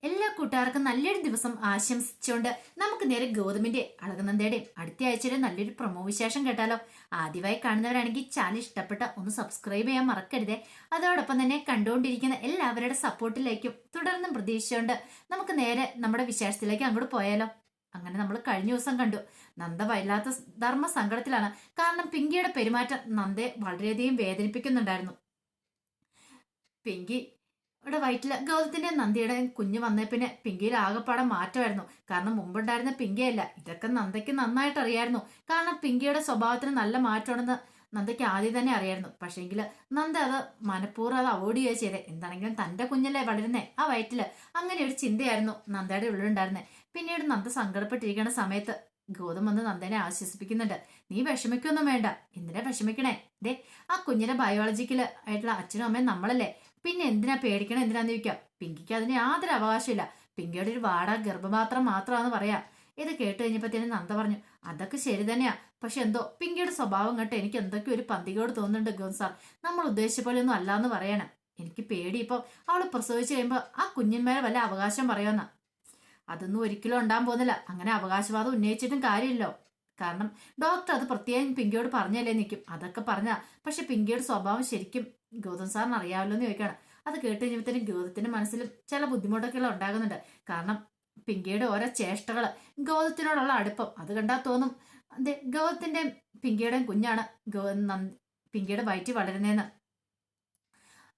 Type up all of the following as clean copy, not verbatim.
എല്ലാ കൂട്ടുകാർക്കും നല്ലൊരു ദിവസം ആശംസിച്ചുകൊണ്ട് നമുക്ക് നേരെ ഗൗതമിന്റെ അളകനന്ദയുടെയും അടുത്ത ആഴ്ചയിലെ നല്ലൊരു പ്രൊമോ വിശേഷം കേട്ടാലോ. ആദ്യമായി കാണുന്നവരാണെങ്കിൽ ചാനൽ ഇഷ്ടപ്പെട്ട ഒന്ന് സബ്സ്ക്രൈബ് ചെയ്യാൻ മറക്കരുതേ. അതോടൊപ്പം തന്നെ കണ്ടുകൊണ്ടിരിക്കുന്ന എല്ലാവരുടെ സപ്പോർട്ടിലേക്കും തുടർന്നും പ്രതീക്ഷിച്ചുകൊണ്ട് നമുക്ക് നേരെ നമ്മുടെ വിശേഷത്തിലേക്ക് അങ്ങോട്ട് പോയാലോ. അങ്ങനെ നമ്മൾ കഴിഞ്ഞ ദിവസം കണ്ടു നന്ദ വല്ലാത്ത ധർമ്മ സങ്കടത്തിലാണ്. കാരണം പിങ്കിയുടെ പെരുമാറ്റം നന്ദയെ വളരെയധികം വേദനിപ്പിക്കുന്നുണ്ടായിരുന്നു. പിങ്കി ഇവിടെ വയറ്റില് ഗൗതത്തിന്റെ നന്ദിയുടെ കുഞ്ഞ് വന്നേ പിന്നെ പിങ്കിയിൽ ആകെപ്പാടെ മാറ്റമായിരുന്നു. കാരണം മുമ്പുണ്ടായിരുന്ന പിങ്കിയല്ല. ഇതൊക്കെ നന്ദയ്ക്ക് നന്നായിട്ട് അറിയായിരുന്നു. കാരണം പിങ്കിയുടെ സ്വഭാവത്തിന് നല്ല മാറ്റമാണെന്ന് നന്ദയ്ക്ക് ആദ്യം തന്നെ അറിയായിരുന്നു. പക്ഷേങ്കിൽ നന്ദ അത് മനഃപൂർവ്വം അത് അവോയ്ഡ് ചെയ്യുക ചെയ്തേ. എന്താണെങ്കിലും തന്റെ കുഞ്ഞല്ലേ വളരുന്നേ ആ വയറ്റില്. അങ്ങനെ ഒരു ചിന്തയായിരുന്നു നന്ദയുടെ ഉള്ളിലുണ്ടായിരുന്നേ. പിന്നീട് നന്ദ സങ്കടപ്പെട്ടിരിക്കുന്ന സമയത്ത് ഗൗതം വന്ന് നന്ദനെ ആശ്വസിപ്പിക്കുന്നുണ്ട്. നീ വിഷമിക്കൊന്നും വേണ്ട. എന്തിനാ വിഷമിക്കണേ? ദേ ആ കുഞ്ഞിനെ ബയോളജിക്കൽ ആയിട്ടുള്ള അച്ഛനും അമ്മയും നമ്മളല്ലേ. പിന്നെ എന്തിനാ പേടിക്കണം? എന്തിനാന്ന് ചോദിക്കാം. പിങ്കിക്ക് അതിന് യാതൊരു അവകാശമില്ല. പിങ്കിയുടെ ഒരു വാടക ഗർഭപാത്രം മാത്രമാണെന്ന് പറയാം. ഇത് കേട്ട് കഴിഞ്ഞപ്പോഴത്തേനും നന്ദ പറഞ്ഞു, അതൊക്കെ ശരി തന്നെയാ. പക്ഷെ എന്തോ പിങ്കിയുടെ സ്വഭാവം കേട്ട് എനിക്ക് എന്തൊക്കെ ഒരു പന്തികയോട് തോന്നുന്നുണ്ട് ഗോൻ സാർ. നമ്മൾ ഉദ്ദേശിച്ച പോലെ ഒന്നും അല്ലാന്ന് പറയണം. എനിക്ക് പേടി ഇപ്പം അവള് പ്രസവിച്ച് കഴിയുമ്പോൾ ആ കുഞ്ഞിന്മേലെ വല്ല അവകാശം പറയുമെന്നാ. അതൊന്നും ഒരിക്കലും ഉണ്ടാകാൻ പോകുന്നില്ല. അങ്ങനെ അവകാശവാദം ഉന്നയിച്ചിട്ടും കാര്യമില്ലോ. കാരണം ഡോക്ടർ അത് പ്രത്യേകം പിങ്കിയോട് പറഞ്ഞല്ലേ നിൽക്കും. അതൊക്കെ പറഞ്ഞാ പക്ഷെ പിങ്കിയുടെ സ്വഭാവം ശരിക്കും ഗൗതം സാറിന് അറിയാമല്ലോ എന്ന് ചോദിക്കുകയാണ്. അത് കേട്ട് കഴിഞ്ഞപ്പോഴത്തേനും ഗൗതത്തിന്റെ മനസ്സിൽ ചില ബുദ്ധിമുട്ടൊക്കെ ഉണ്ടാകുന്നുണ്ട്. കാരണം പിങ്കിയുടെ ഓരോ ചേഷ്ടകള്, ഗൗതത്തിനോടുള്ള അടുപ്പം അത് കണ്ടാൽ തോന്നും അതെ ഗൗതത്തിന്റെ പിങ്കിയുടെയും കുഞ്ഞാണ് പിങ്കിയുടെ വയറ്റിൽ വളരുന്നതെന്ന്.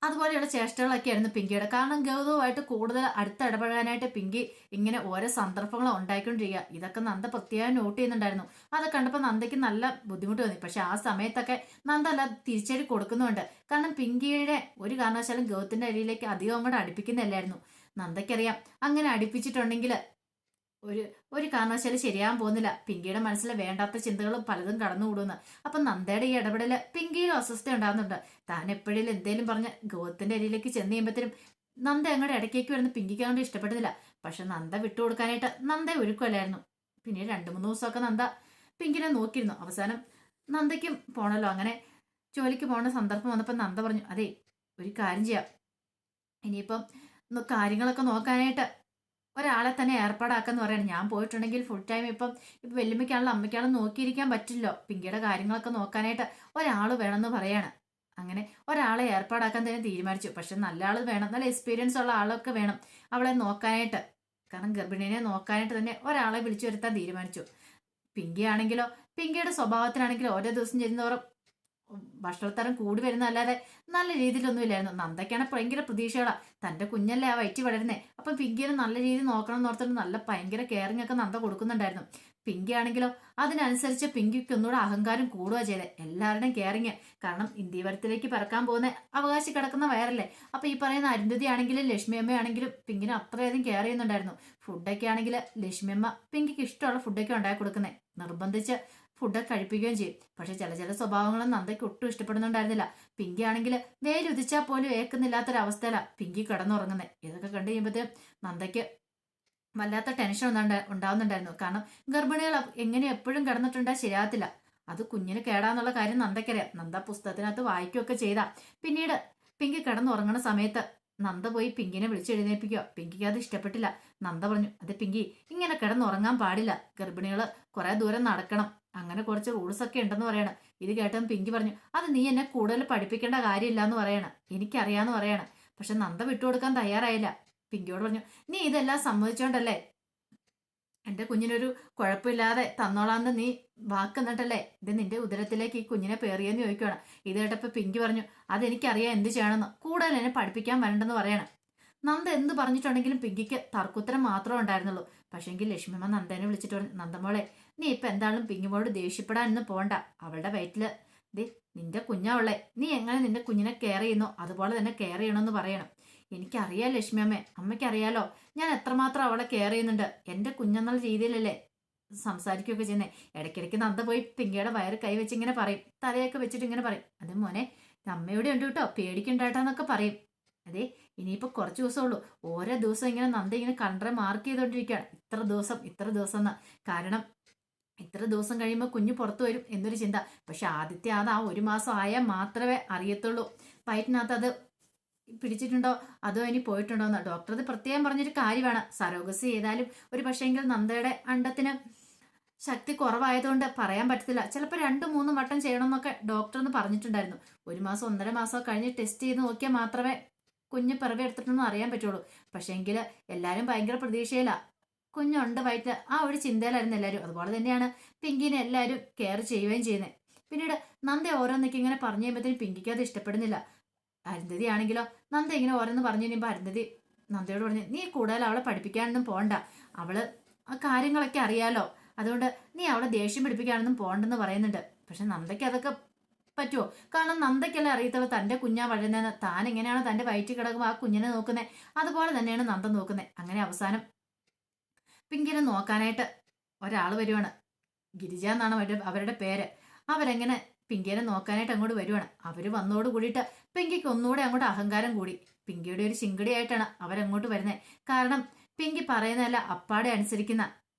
അതുപോലെയുള്ള ചേഷ്ടകളൊക്കെയായിരുന്നു പിങ്കിയുടെ. കാരണം ഗൗതവുമായിട്ട് കൂടുതൽ അടുത്ത് ഇടപെടാനായിട്ട് പിങ്കി ഇങ്ങനെ ഓരോ സന്ദർഭങ്ങളും ഉണ്ടായിക്കൊണ്ടിരിക്കുക. ഇതൊക്കെ നന്ദ പ്രത്യേകം നോട്ട് ചെയ്യുന്നുണ്ടായിരുന്നു. അത് കണ്ടപ്പോൾ നന്ദയ്ക്ക് നല്ല ബുദ്ധിമുട്ട് തോന്നി. പക്ഷെ ആ സമയത്തൊക്കെ നന്ദ അല്ല തിരിച്ചടി കൊടുക്കുന്നുണ്ട്. കാരണം പിങ്കിയുടെ ഒരു കാരണവശാലും ഗൗതത്തിന്റെ അരിയിലേക്ക് അധികം അങ്ങോട്ട് അടുപ്പിക്കുന്നില്ലായിരുന്നു. നന്ദയ്ക്കറിയാം അങ്ങനെ അടുപ്പിച്ചിട്ടുണ്ടെങ്കിൽ ഒരു ഒരു കാരണവശാലും ശരിയാകാൻ പോകുന്നില്ല. പിങ്കിയുടെ മനസ്സിൽ വേണ്ടാത്ത ചിന്തകളും പലതും കടന്നുകൂടുന്നു. അപ്പൊ നന്ദയുടെ ഈ ഇടപെടല് പിങ്കിയിലും അസ്വസ്ഥ ഉണ്ടാകുന്നുണ്ട്. താൻ എപ്പോഴും എന്തേലും പറഞ്ഞ് ഗൗതത്തിന്റെ അരിയിലേക്ക് ചെന്ന് കഴിയുമ്പോഴത്തേനും നന്ദ അങ്ങോട്ട് ഇടയ്ക്കേക്ക് വരുന്ന പിങ്കിക്ക് അങ്ങോട്ട് ഇഷ്ടപ്പെടുന്നില്ല. പക്ഷെ നന്ദ വിട്ടുകൊടുക്കാനായിട്ട് നന്ദ ഒരുക്കുമല്ലായിരുന്നു. പിന്നീട് 2-3 ദിവസമൊക്കെ നന്ദ പിങ്കിനെ നോക്കിയിരുന്നു. അവസാനം നന്ദയ്ക്കും പോണല്ലോ. അങ്ങനെ ജോലിക്ക് പോകേണ്ട സന്ദർഭം വന്നപ്പോൾ നന്ദ പറഞ്ഞു, അതെ ഒരു കാര്യം ചെയ്യാം, ഇനിയിപ്പം കാര്യങ്ങളൊക്കെ നോക്കാനായിട്ട് ഒരാളെ തന്നെ ഏർപ്പാടാക്കാന്ന് പറയണം. ഞാൻ പോയിട്ടുണ്ടെങ്കിൽ ഫുൾ ടൈം ഇപ്പം വെല്ലുമ്മയ്ക്കാണല്ലോ അമ്മയ്ക്കാണല്ലോ നോക്കിയിരിക്കാൻ പറ്റില്ലോ. പിങ്കിയുടെ കാര്യങ്ങളൊക്കെ നോക്കാനായിട്ട് ഒരാൾ വേണമെന്ന് പറയാണ്. അങ്ങനെ ഒരാളെ ഏർപ്പാടാക്കാൻ തന്നെ തീരുമാനിച്ചു. പക്ഷെ നല്ല ആൾ വേണം, നല്ല എക്സ്പീരിയൻസ് ഉള്ള ആളൊക്കെ വേണം അവളെ നോക്കാനായിട്ട്. കാരണം ഗർഭിണീനെ നോക്കാനായിട്ട് തന്നെ ഒരാളെ വിളിച്ചു വരുത്താൻ തീരുമാനിച്ചു. പിങ്കി ആണെങ്കിലോ പിങ്കിയുടെ സ്വഭാവത്തിനാണെങ്കിലോ ഓരോ ദിവസം ചെല്ലുന്നവരും ഭക്ഷണത്തരം കൂടി വരുന്നതല്ലാതെ നല്ല രീതിയിലൊന്നും ഇല്ലായിരുന്നു. നന്ദയ്ക്കാണ് ഭയങ്കര പ്രതീക്ഷകളാ. തന്റെ കുഞ്ഞല്ലേ ആ വയറ്റി വളരുന്നേ. അപ്പം പിങ്കിയെ നല്ല രീതിയിൽ നോക്കണം എന്ന് ഓർത്തിട്ട് നല്ല ഭയങ്കര കെയറിങ് ഒക്കെ നന്ദ കൊടുക്കുന്നുണ്ടായിരുന്നു. പിങ്കി ആണെങ്കിലോ അതിനനുസരിച്ച് പിങ്കിക്ക് ഒന്നുകൂടെ അഹങ്കാരം കൂടുക ചെയ്തേ. എല്ലാവരുടെയും കെയറിങ്. കാരണം ഇന്ത്യവരത്തിലേക്ക് പറക്കാൻ പോകുന്ന അവകാശി കിടക്കുന്ന വയറല്ലേ. അപ്പൊ ഈ പറയുന്ന അരുന്ധതി ആണെങ്കിലും ലക്ഷ്മിയമ്മ ആണെങ്കിലും പിങ്കിനെ അത്രയധികം കെയർ ചെയ്യുന്നുണ്ടായിരുന്നു. ഫുഡൊക്കെ ആണെങ്കിൽ ലക്ഷ്മിയമ്മ പിങ്കിക്ക് ഇഷ്ടമുള്ള ഫുഡൊക്കെ ഉണ്ടാക്കി കൊടുക്കുന്നേ. നിർബന്ധിച്ച് ഫുഡൊക്കെ കഴിപ്പിക്കുകയും ചെയ്യും. പക്ഷെ ചില സ്വഭാവങ്ങളും നന്ദയ്ക്ക് ഒട്ടും ഇഷ്ടപ്പെടുന്നുണ്ടായിരുന്നില്ല. പിങ്കി ആണെങ്കിൽ വേരുദിച്ചാൽ പോലും ഏക്കുന്നില്ലാത്തൊരവസ്ഥയിലാണ് പിങ്കി കിടന്നുറങ്ങുന്നത്. ഇതൊക്കെ കണ്ടു കഴിയുമ്പോഴത്തേക്കും നന്ദയ്ക്ക് വല്ലാത്ത ടെൻഷൻ ഉണ്ടാവുന്നുണ്ടായിരുന്നു. കാരണം ഗർഭിണികൾ എങ്ങനെ എപ്പോഴും കിടന്നിട്ടുണ്ടാ ശരിയാകത്തില്ല. അത് കുഞ്ഞിന് കേടാന്നുള്ള കാര്യം നന്ദയ്ക്കറിയാം. നന്ദ പുസ്തകത്തിനകത്ത് വായിക്കുകയൊക്കെ ചെയ്താ. പിന്നീട് പിങ്കി കിടന്നുറങ്ങുന്ന സമയത്ത് നന്ദ പോയി പിങ്കിനെ വിളിച്ചെഴുന്നേൽപ്പിക്കുക. പിങ്കിക്ക് അത് ഇഷ്ടപ്പെട്ടില്ല. നന്ദ പറഞ്ഞു, അത് പിങ്കി ഇങ്ങനെ കിടന്നുറങ്ങാൻ പാടില്ല. ഗർഭിണികൾ കുറെ ദൂരം നടക്കണം. അങ്ങനെ കുറച്ച് റൂൾസ് ഒക്കെ ഉണ്ടെന്ന് പറയണം. ഇത് കേട്ടതും പിങ്കി പറഞ്ഞു, അത് നീ എന്നെ കൂടുതൽ പഠിപ്പിക്കേണ്ട കാര്യമില്ല എന്ന് പറയണം. എനിക്കറിയാന്ന് പറയണം. പക്ഷെ നന്ദ വിട്ടുകൊടുക്കാൻ തയ്യാറായില്ല. പിങ്കിയോട് പറഞ്ഞു, നീ ഇതെല്ലാം സമ്മതിച്ചോണ്ടല്ലേ എന്റെ കുഞ്ഞിനൊരു കുഴപ്പമില്ലാതെ തന്നോളാന്ന് നീ വാക്കുന്നിട്ടല്ലേ ഇത് നിന്റെ ഉദരത്തിലേക്ക് ഈ കുഞ്ഞിനെ പേറിയെന്ന് ചോദിക്കുകയാണ്. ഇത് കേട്ടപ്പോ പിങ്കി പറഞ്ഞു, അതെനിക്കറിയാം എന്ത് ചെയ്യണമെന്ന്. കൂടുതൽ എന്നെ പഠിപ്പിക്കാൻ വരണ്ടെന്ന് പറയണം. നന്ദ എന്ത് പറഞ്ഞിട്ടുണ്ടെങ്കിലും പിങ്കിക്ക് തർക്കുത്തരം മാത്രമേ ഉണ്ടായിരുന്നുള്ളൂ. പക്ഷെങ്കിൽ ലക്ഷ്മിയമ്മ നന്ദനെ വിളിച്ചിട്ട് പറഞ്ഞു, നന്ദമോളെ നീ ഇപ്പൊ എന്തായാലും പിങ്കിമോട് ദേഷ്യപ്പെടാനൊന്നും പോണ്ട. അവളുടെ വയറ്റില് ദേ നിന്റെ കുഞ്ഞാവളെ നീ എങ്ങനെ നിന്റെ കുഞ്ഞിനെ കെയർ ചെയ്യുന്നോ അതുപോലെ തന്നെ കെയർ ചെയ്യണമെന്ന് പറയണം. എനിക്കറിയാം ലക്ഷ്മിയമ്മേ, അമ്മയ്ക്കറിയാലോ ഞാൻ എത്രമാത്രം അവളെ കെയർ ചെയ്യുന്നുണ്ട്. എന്റെ കുഞ്ഞെന്നുള്ള രീതിയിലല്ലേ സംസാരിക്കുകയൊക്കെ ചെയ്യുന്നേ. ഇടയ്ക്കിടയ്ക്ക് നന്ദ പോയി പിങ്കിയുടെ വയറ് കൈവച്ച് ഇങ്ങനെ പറയും. തലയൊക്കെ വെച്ചിട്ട് ഇങ്ങനെ പറയും, അത് മോനെ അമ്മയോടെ ഉണ്ട് കേട്ടോ, പേടിക്കണ്ടാട്ടാന്നൊക്കെ പറയും. അതെ ഇനിയിപ്പോ കുറച്ച് ദിവസമുള്ളൂ. ഓരോ ദിവസം ഇങ്ങനെ നന്ദ ഇങ്ങനെ കണ്ടറെ മാർക്ക് ചെയ്തോണ്ടിരിക്കുകയാണ്. ഇത്ര ദിവസം എന്ന്. കാരണം ഇത്ര ദിവസം കഴിയുമ്പോൾ കുഞ്ഞ് പുറത്തു വരും എന്നൊരു ചിന്ത. പക്ഷെ ആദ്യത്തെ അത് ആ 1 മാസം ആയാൽ മാത്രമേ അറിയത്തുള്ളൂ. വയറ്റിനകത്ത് അത് പിടിച്ചിട്ടുണ്ടോ അതോ ഇനി പോയിട്ടുണ്ടോ എന്ന് ഡോക്ടർ അത് പ്രത്യേകം പറഞ്ഞൊരു കാര്യമാണ്. സരോഗസി ചെയ്താലും ഒരു പക്ഷേങ്കിൽ നന്ദയുടെ അണ്ടത്തിന് ശക്തി കുറവായതുകൊണ്ട് പറയാൻ പറ്റത്തില്ല. ചിലപ്പോൾ 2-3 വട്ടം ചെയ്യണമെന്നൊക്കെ ഡോക്ടർ എന്ന് പറഞ്ഞിട്ടുണ്ടായിരുന്നു. 1 മാസം 1.5 മാസം കഴിഞ്ഞ് ടെസ്റ്റ് ചെയ്ത് നോക്കിയാൽ മാത്രമേ കുഞ്ഞ് പിറവി എടുത്തിട്ടൊന്നും അറിയാൻ പറ്റുള്ളൂ. പക്ഷേങ്കിൽ എല്ലാവരും ഭയങ്കര പ്രതീക്ഷയില്ല. കുഞ്ഞുണ്ട് വയറ്റിൽ ആ ഒരു ചിന്തയിലായിരുന്നു എല്ലാവരും. അതുപോലെ തന്നെയാണ് പിങ്കിനെ എല്ലാവരും കെയർ ചെയ്യുകയും ചെയ്യുന്നത്. പിന്നീട് നന്ദ ഓരോന്നൊക്കെ ഇങ്ങനെ പറഞ്ഞു കഴിയുമ്പോഴത്തേനും പിങ്കിക്ക് അത് ഇഷ്ടപ്പെടുന്നില്ല. അരുന്ധതി ആണെങ്കിലോ നന്ദ ഇങ്ങനെ ഓരോന്ന് പറഞ്ഞു കഴിയുമ്പോൾ അരുന്ധതി നന്ദയോട് പറഞ്ഞു, നീ കൂടുതൽ അവളെ പഠിപ്പിക്കാനൊന്നും പോണ്ട, അവള് ആ കാര്യങ്ങളൊക്കെ അറിയാലോ, അതുകൊണ്ട് നീ അവളെ ദേഷ്യം പിടിപ്പിക്കാനൊന്നും പോണ്ടെന്ന് പറയുന്നുണ്ട്. പക്ഷെ നന്ദയ്ക്ക് അതൊക്കെ പറ്റുമോ? കാരണം നന്ദയ്ക്കല്ലേ അറിയത്തുള്ളൂ തന്റെ കുഞ്ഞാ വളരുന്നതെന്ന്. താൻ എങ്ങനെയാണ് തന്റെ വയറ്റിൽ കിടക്കുമ്പോൾ ആ കുഞ്ഞിനെ നോക്കുന്നത്, അതുപോലെ തന്നെയാണ് നന്ദ നോക്കുന്നത്. അങ്ങനെ അവസാനം പിങ്കിനെ നോക്കാനായിട്ട് ഒരാൾ വരുവാണ്. ഗിരിജ എന്നാണ് അവരുടെ പേര്. അവരെങ്ങനെ പിങ്കിയെ നോക്കാനായിട്ട് അങ്ങോട്ട് വരുവാണ്. അവര് വന്നോട് കൂടിയിട്ട് പിങ്കിക്ക് ഒന്നുകൂടെ അങ്ങോട്ട് അഹങ്കാരം കൂടി. പിങ്കിയുടെ ഒരു ചിങ്കടിയായിട്ടാണ് അവരങ്ങോട്ട് വരുന്നത്. കാരണം പിങ്കി പറയുന്നതല്ല അപ്പാടെ അനുസരിക്കുന്ന,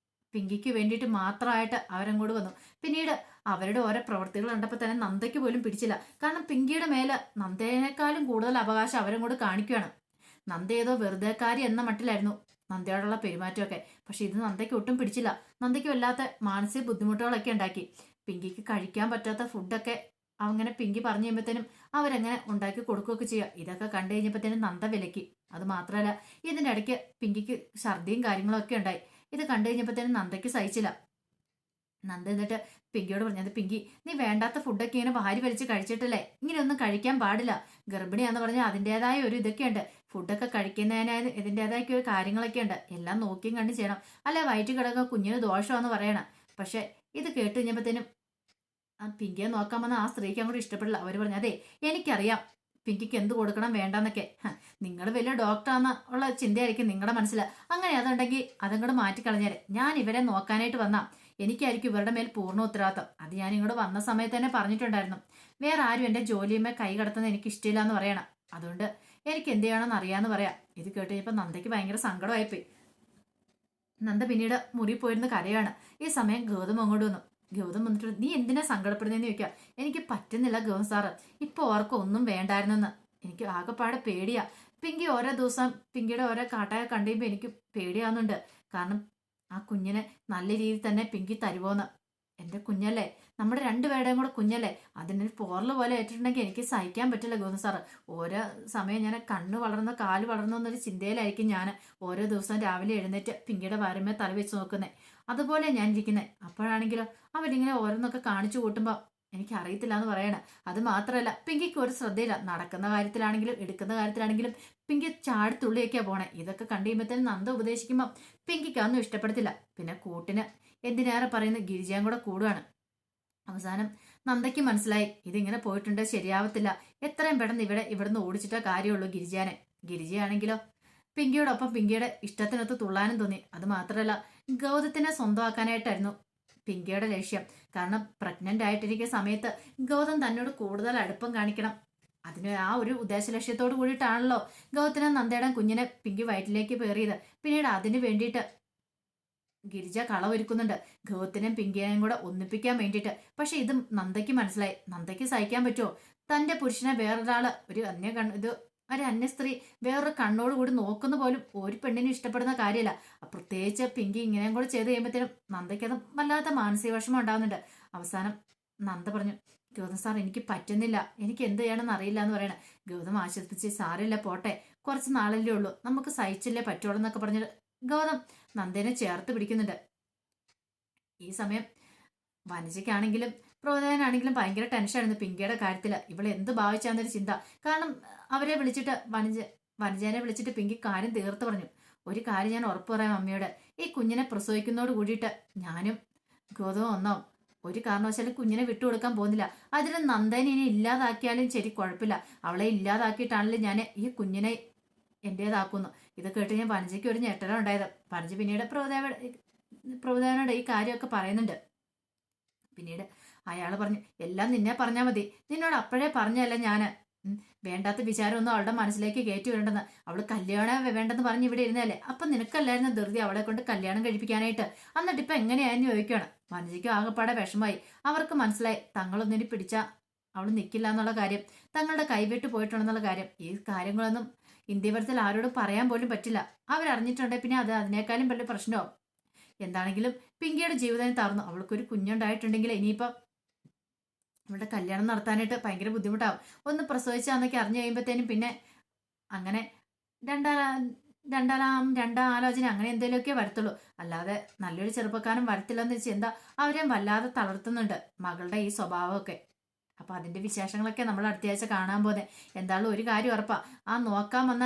പിങ്കിക്ക് വേണ്ടിയിട്ട് മാത്രമായിട്ട് അവരങ്ങോട്ട് വന്നു. പിന്നീട് അവരുടെ ഓരോ പ്രവൃത്തികൾ കണ്ടപ്പോൾ തന്നെ നന്ദയ്ക്ക് പോലും പിടിച്ചില്ല. കാരണം പിങ്കിയുടെ മേലെ നന്ദയേക്കാളും കൂടുതൽ അവകാശം അവരങ്ങോട്ട് കാണിക്കുകയാണ്. നന്ദ ഏതോ വെറുതെക്കാരി എന്ന മട്ടിലായിരുന്നു നന്ദയോടുള്ള പെരുമാറ്റമൊക്കെ. പക്ഷെ ഇത് നന്ദയ്ക്ക് ഒട്ടും പിടിച്ചില്ല. നന്ദയ്ക്ക് വല്ലാത്ത മാനസിക ബുദ്ധിമുട്ടുകളൊക്കെ ഉണ്ടാക്കി. പിങ്കിക്ക് കഴിക്കാൻ പറ്റാത്ത ഫുഡൊക്കെ അങ്ങനെ പിങ്കി പറഞ്ഞു കഴിയുമ്പോഴത്തേനും അവരങ്ങനെ ഉണ്ടാക്കി കൊടുക്കുകയൊക്കെ ചെയ്യുക. ഇതൊക്കെ കണ്ടു കഴിഞ്ഞപ്പോഴത്തേനും നന്ദ വിലക്കി. അത് മാത്രമല്ല ഇതിൻ്റെ ഇടയ്ക്ക് പിങ്കിക്ക് ഛർദിയും കാര്യങ്ങളൊക്കെ ഉണ്ടായി. ഇത് കണ്ടു കഴിഞ്ഞപ്പോഴത്തേനും നന്ദയ്ക്ക് സഹിച്ചില്ല. നന്ദ എന്നിട്ട് പിങ്കിയോട് പറഞ്ഞത്, പിങ്കി നീ വേണ്ടാത്ത ഫുഡൊക്കെ ഇങ്ങനെ വാരി വലിച്ച് കഴിച്ചിട്ടല്ലേ, ഇങ്ങനെയൊന്നും കഴിക്കാൻ പാടില്ല. ഗർഭിണിയാന്ന് പറഞ്ഞാൽ അതിൻ്റെതായ ഒരു ഇതൊക്കെ ഉണ്ട്. ഫുഡൊക്കെ കഴിക്കുന്നതിനായ ഇതിൻ്റെതായ ഒരു കാര്യങ്ങളൊക്കെ ഉണ്ട്. എല്ലാം നോക്കിയും കണ്ടും ചെയ്യണം, അല്ല വയറ്റിൽ കിടക്കുക കുഞ്ഞിന് ദോഷമാണെന്ന് പറയണം. പക്ഷെ ഇത് കേട്ട് കഴിഞ്ഞപ്പോഴത്തേനും പിങ്കിയെ നോക്കാൻ വന്ന ആ സ്ത്രീക്ക് അങ്ങോട്ട് ഇഷ്ടപ്പെടില്ല. അവർ പറഞ്ഞു, അതെ എനിക്കറിയാം പിങ്കിക്ക് എന്ത് കൊടുക്കണം വേണ്ടെന്നൊക്കെ. നിങ്ങൾ വലിയ ഡോക്ടറാന്ന ഉള്ള ചിന്തയായിരിക്കും നിങ്ങളുടെ മനസ്സിൽ. അങ്ങനെ അതുണ്ടെങ്കിൽ അതങ്ങോട്ട് മാറ്റിക്കളഞ്ഞേരെ. ഞാൻ ഇവരെ നോക്കാനായിട്ട് വന്നാ എനിക്കായിരിക്കും ഇവരുടെ മേൽ പൂർണ്ണ ഉത്തരവാദിത്തം. അത് ഞാൻ ഇങ്ങോട്ട് വന്ന സമയത്ത് തന്നെ പറഞ്ഞിട്ടുണ്ടായിരുന്നു. വേറെ ആരും എൻ്റെ ജോലിയുമേ കൈ കടത്തുന്നത് എനിക്ക് ഇഷ്ടമില്ല എന്ന് പറയണം. അതുകൊണ്ട് എനിക്ക് എന്ത് ചെയ്യണമെന്ന് അറിയാമെന്ന് പറയാം. ഇത് കേട്ട് കഴിഞ്ഞപ്പോൾ നന്ദയ്ക്ക് ഭയങ്കര സങ്കടമായിപ്പോയി. നന്ദ പിന്നീട് മുറി പോയിരുന്ന് കരയാണ്. ഈ സമയം ഗൗതം അങ്ങോട്ട് വന്നു. ഗൗതം വന്നിട്ട്, നീ എന്തിനാ സങ്കടപ്പെടുന്നതെന്ന് ചോദിക്കുക. എനിക്ക് പറ്റുന്നില്ല ഗൗതം സാറ്, ഇപ്പോൾ ഓർക്കും ഒന്നും വേണ്ടായിരുന്നെന്ന്. എനിക്ക് ആകെപ്പാടെ പേടിയാ. പിങ്കി ഓരോ ദിവസം പിങ്കിയുടെ ഓരോ കാട്ടായ കണ്ടുകഴിയുമ്പോൾ എനിക്ക് പേടിയാവുന്നുണ്ട്. കാരണം ആ കുഞ്ഞിനെ നല്ല രീതിയിൽ തന്നെ പിങ്കി തരുമോന്ന്. എൻ്റെ കുഞ്ഞല്ലേ, നമ്മുടെ രണ്ടുപേരുടെയും കൂടെ കുഞ്ഞല്ലേ, അതിനൊരു പോറല് പോലെ ഏറ്റിട്ടുണ്ടെങ്കിൽ എനിക്ക് സഹിക്കാൻ പറ്റില്ല ഗൗതം സാറ്. ഓരോ സമയം ഞാൻ കണ്ണ് വളർന്നോ കാല് വളർന്നോ എന്നൊരു ചിന്തയിലായിരിക്കും ഞാൻ ഓരോ ദിവസവും രാവിലെ എഴുന്നേറ്റ് പിങ്കിയുടെ വാരമേ തല വെച്ച് നോക്കുന്നത്. അതുപോലെ ഞാൻ ഇരിക്കുന്നത്. അപ്പോഴാണെങ്കിലോ അവരിങ്ങനെ ഓരോന്നൊക്കെ കാണിച്ചു കൂട്ടുമ്പോൾ എനിക്ക് അറിയത്തില്ല എന്ന് പറയണ. അത് മാത്രമല്ല പിങ്കിക്ക് ഒരു ശ്രദ്ധയില്ല. നടക്കുന്ന കാര്യത്തിലാണെങ്കിലും എടുക്കുന്ന കാര്യത്തിലാണെങ്കിലും പിങ്കി ചാടിത്തുള്ളിയൊക്കെയാ പോണേ. ഇതൊക്കെ കണ്ടു കഴിയുമ്പോഴത്തേനും നന്ദ ഉപദേശിക്കുമ്പോൾ പിങ്കിക്ക് അതൊന്നും ഇഷ്ടപ്പെടത്തില്ല. പിന്നെ കൂട്ടിന് എന്തിനേറെ പറയുന്ന ഗിരിജയും കൂടെ കൂടുകയാണ്. അവസാനം നന്ദയ്ക്ക് മനസ്സിലായി ഇതിങ്ങനെ പോയിട്ടുണ്ട് ശരിയാവത്തില്ല. എത്രയും പെട്ടെന്ന് ഇവിടുന്ന് ഓടിച്ചിട്ടേ കാര്യമുള്ളൂ ഗിരിജാനെ. ഗിരിജയാണെങ്കിലോ പിങ്കിയോടൊപ്പം പിങ്കിയുടെ ഇഷ്ടത്തിനൊത്ത് തുള്ളാനും തോന്നി. അത് മാത്രമല്ല ഗൗതത്തിനെ സ്വന്തമാക്കാനായിട്ടായിരുന്നു പിങ്കിയുടെ ലക്ഷ്യം. കാരണം പ്രഗ്നന്റ് ആയിട്ടിരിക്കുന്ന സമയത്ത് ഗൗതം തന്നോട് കൂടുതൽ അടുപ്പം കാണിക്കണം. അതിന് ആ ഒരു ഉദ്ദേശ ലക്ഷ്യത്തോട് കൂടിയിട്ടാണല്ലോ ഗൗതത്തിനെ നന്ദയുടെ കുഞ്ഞിനെ പിങ്കി വയറ്റിലേക്ക് പേറിയത്. പിന്നീട് അതിന് വേണ്ടിയിട്ട് ഗിരിജ കളവൊരുക്കുന്നുണ്ട് ഗൗതത്തിനെയും പിങ്കിയെയും കൂടെ ഒന്നിപ്പിക്കാൻ വേണ്ടിയിട്ട്. പക്ഷെ ഇത് നന്ദയ്ക്ക് മനസ്സിലായി. നന്ദയ്ക്ക് സഹിക്കാൻ പറ്റുമോ തന്റെ പുരുഷനെ വേറൊരാള് ഒരു ഒരു അന്യ സ്ത്രീ വേറൊരു കണ്ണോട് കൂടി നോക്കുന്ന പോലും ഒരു പെണ്ണിനും ഇഷ്ടപ്പെടുന്ന കാര്യമല്ല. പ്രത്യേകിച്ച് പിങ്കി ഇങ്ങനെയും കൂടെ ചെയ്ത് കഴിയുമ്പോഴത്തേനും നന്ദയ്ക്കത് വല്ലാത്ത മാനസിക വിഷമം ഉണ്ടാകുന്നുണ്ട്. അവസാനം നന്ദ പറഞ്ഞു, ഗൗതം സാർ എനിക്ക് പറ്റുന്നില്ല, എനിക്ക് എന്ത് ചെയ്യണമെന്ന് അറിയില്ല എന്ന് പറയണ. ഗൗതം ആശ്വസിപ്പിച്ച്, സാറില്ല പോട്ടെ, കുറച്ച് നാളല്ലേ ഉള്ളൂ, നമുക്ക് സഹിച്ചില്ലേ പറ്റുള്ളൂ എന്നൊക്കെ പറഞ്ഞിട്ട് ഗൗതം നന്ദേനെ ചേർത്ത് പിടിക്കുന്നുണ്ട്. ഈ സമയം വനജയ്ക്കാണെങ്കിലും പ്രോദയനാണെങ്കിലും ഭയങ്കര ടെൻഷനായിരുന്നു പിങ്കിയുടെ കാര്യത്തിൽ. ഇവളെ എന്ത് ഭാവിച്ചാന്നൊരു ചിന്ത. കാരണം അവരെ വിളിച്ചിട്ട് വനജേനെ വിളിച്ചിട്ട് പിങ്കി കാര്യം തീർത്ത് പറഞ്ഞു. ഒരു കാര്യം ഞാൻ ഉറപ്പ് പറയാം അമ്മയോട്, ഈ കുഞ്ഞിനെ പ്രസവിക്കുന്നതോട് കൂടിയിട്ട് ഞാനും ഗൗതവും ഒന്നോ ഒരു കാരണവശാലും കുഞ്ഞിനെ വിട്ടുകൊടുക്കാൻ പോകുന്നില്ല. അതിന് നന്ദനെ ഇനി ഇല്ലാതാക്കിയാലും ശരി കുഴപ്പമില്ല, അവളെ ഇല്ലാതാക്കിയിട്ടാണെങ്കിലും ഞാൻ ഈ കുഞ്ഞിനെ എൻ്റേതാക്കുന്നു. ഇത് കേട്ട് ഞാൻ വനജയ്ക്ക് ഒരു ഞെട്ടലാണ് ഉണ്ടായത്. വനജ പിന്നീട് പ്രഭുദേവനോട് ഈ കാര്യമൊക്കെ പറയുന്നുണ്ട്. പിന്നീട് അയാൾ പറഞ്ഞു, എല്ലാം നിന്നെ പറഞ്ഞാൽ മതി, നിന്നോട് അപ്പോഴേ പറഞ്ഞല്ല ഞാൻ. വേണ്ടാത്ത വിചാരമൊന്നും അവളുടെ മനസ്സിലേക്ക് കയറ്റി വരണ്ടെന്ന്. അവള് കല്യാണം വേണ്ടെന്ന് പറഞ്ഞ് ഇവിടെ ഇരുന്നല്ലേ, അപ്പം നിനക്കല്ലായിരുന്നു ധൃതി അവളെ കൊണ്ട് കല്യാണം കഴിപ്പിക്കാനായിട്ട്. എന്നിട്ട് ഇപ്പം എങ്ങനെയായെന്ന് ചോദിക്കുകയാണ്. വനജയ്ക്കും ആകെപ്പാടെ വിഷമായി. അവർക്ക് മനസ്സിലായി തങ്ങളൊന്നിനി പിടിച്ച അവൾ നിൽക്കില്ല എന്നുള്ള കാര്യം, തങ്ങളുടെ കൈവിട്ട് പോയിട്ടുണ്ടെന്നുള്ള കാര്യം, ഈ കാര്യങ്ങളൊന്നും ഇന്ത്യപുരത്തിൽ ആരോടും പറയാൻ പോലും പറ്റില്ല. അവരറിഞ്ഞിട്ടുണ്ടെങ്കിൽ പിന്നെ അത് അതിനേക്കാളും വലിയ പ്രശ്നമാവും. എന്താണെങ്കിലും പിങ്കിയുടെ ജീവിതം തറന്നു. അവൾക്കൊരു കുഞ്ഞുണ്ടായിട്ടുണ്ടെങ്കിൽ ഇനിയിപ്പം അവളുടെ കല്യാണം നടത്താനായിട്ട് ഭയങ്കര ബുദ്ധിമുട്ടാവും. ഒന്ന് പ്രസവിച്ചാന്നൊക്കെ അറിഞ്ഞു കഴിയുമ്പോഴത്തേനും പിന്നെ അങ്ങനെ രണ്ടാ രണ്ടാം ആലോചന അങ്ങനെ എന്തെങ്കിലുമൊക്കെ വരത്തുള്ളൂ. അല്ലാതെ നല്ലൊരു ചെറുപ്പക്കാരൻ വരത്തില്ലെന്ന് വെച്ച് എന്താ അവരെ വല്ലാതെ തളർത്തുന്നുണ്ട് മകളുടെ ഈ സ്വഭാവമൊക്കെ. അപ്പൊ അതിന്റെ വിശേഷങ്ങളൊക്കെ നമ്മൾ അടുത്തയാഴ്ച കാണാൻ പോകുന്നത്. എന്തായാലും ഒരു കാര്യം ഉറപ്പാ, ആ നോക്കാൻ വന്ന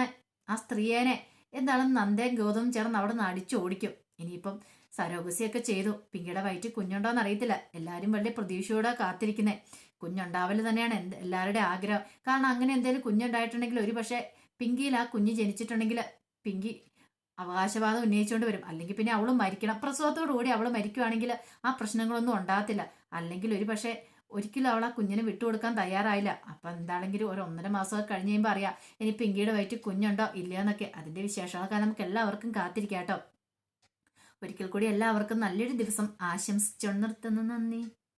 ആ സ്ത്രീയേനെ എന്താണ് നന്ദയും ഗൗതവും ചേർന്ന് അവിടെ നിന്ന് അടിച്ചോടിക്കും. ഇനിയിപ്പം സരോഗസിയൊക്കെ ചെയ്തു. പിങ്കിയുടെ വയറ്റിൽ കുഞ്ഞുണ്ടോന്ന് അറിയത്തില്ല. എല്ലാരും വലിയ പ്രതീക്ഷയോടെ കാത്തിരിക്കുന്നേ. കുഞ്ഞുണ്ടാവല് തന്നെയാണ് എല്ലാവരുടെയും ആഗ്രഹം. കാരണം അങ്ങനെ എന്തെങ്കിലും കുഞ്ഞുണ്ടായിട്ടുണ്ടെങ്കിൽ ഒരു പക്ഷേ പിങ്കിയിൽ ആ കുഞ്ഞ് ജനിച്ചിട്ടുണ്ടെങ്കിൽ പിങ്കി അവകാശവാദം ഉന്നയിച്ചുകൊണ്ട് വരും. അല്ലെങ്കിൽ പിന്നെ അവളും മരിക്കണം. പ്രസവത്തോടു കൂടി അവൾ മരിക്കുവാണെങ്കിൽ ആ പ്രശ്നങ്ങളൊന്നും ഉണ്ടാകത്തില്ല. അല്ലെങ്കിൽ ഒരു പക്ഷേ ഒരിക്കലും അവൾ ആ കുഞ്ഞിനെ വിട്ടുകൊടുക്കാൻ തയ്യാറായില്ല. അപ്പൊ എന്താണെങ്കിലും ഒരു 1.5 മാസമൊക്കെ കഴിഞ്ഞ് കഴിയുമ്പോൾ അറിയാം ഇനി പിങ്കിയുടെ വയറ്റിൽ കുഞ്ഞുണ്ടോ ഇല്ലയെന്നൊക്കെ. അതിന്റെ വിശേഷങ്ങളൊക്കെ നമുക്ക് എല്ലാവർക്കും കാത്തിരിക്കാം കേട്ടോ. ഒരിക്കൽ കൂടി എല്ലാവർക്കും നല്ലൊരു ദിവസം ആശംസിച്ചു നിർത്തുന്നു. നന്ദി.